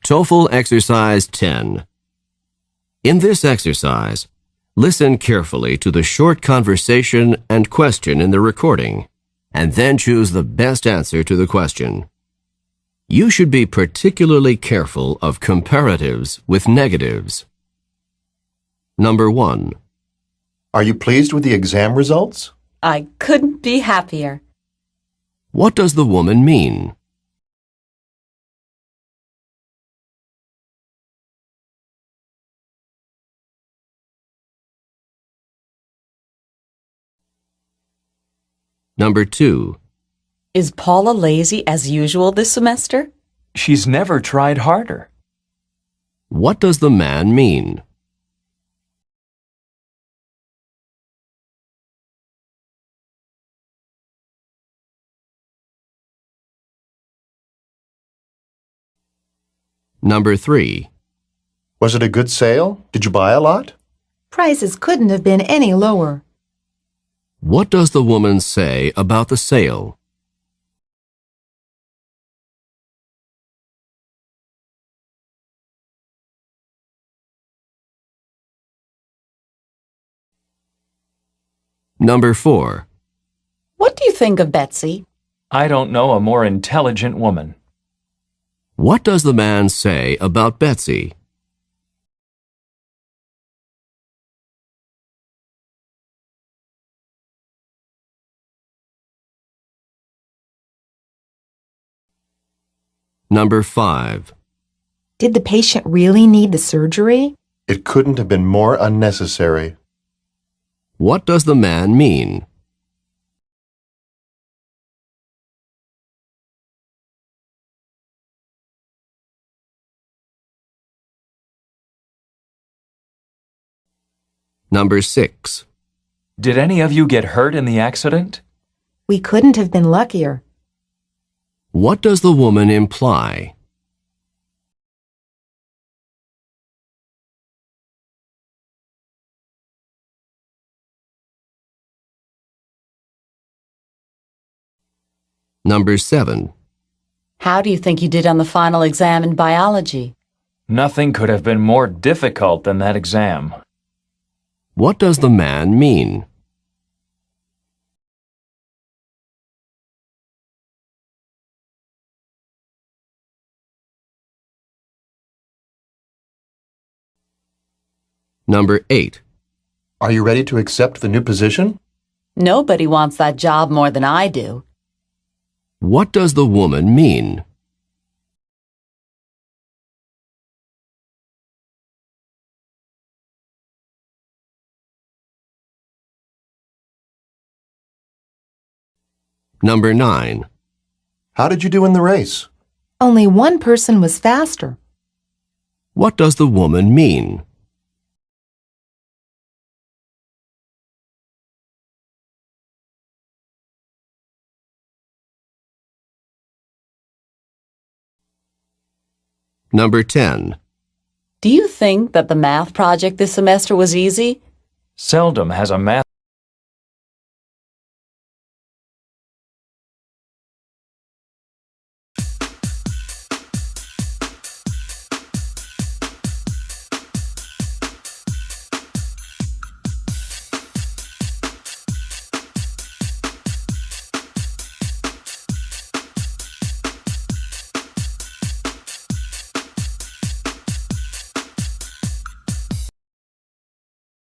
TOEFL Exercise 10. In this exercise, listen carefully to the short conversation and question in the recording, and then choose the best answer to the question. You should be particularly careful of comparatives with negatives. Number 1. Are you pleased with the exam results? I couldn't be happier. What does the woman mean? Number 2. Is Paula lazy as usual this semester? She's never tried harder. What does the man mean? Number 3. Was it a good sale? Did you buy a lot? Prices couldn't have been any lower. What does the woman say about the sale? Number 4. What do you think of Betsy? I don't know a more intelligent woman. What does the man say about Betsy? Number 5. Did the patient really need the surgery? It couldn't have been more unnecessary. What does the man mean? Number 6. Did any of you get hurt in the accident? We couldn't have been luckier. What does the woman imply? Number 7. How do you think you did on the final exam in biology? Nothing could have been more difficult than that exam. What does the man mean? Number 8. Are you ready to accept the new position? Nobody wants that job more than I do. What does the woman mean? Number 9. How did you do in the race? Only one person was faster. What does the woman mean? Number 10. Do you think that the math project this semester was easy? Seldom has a math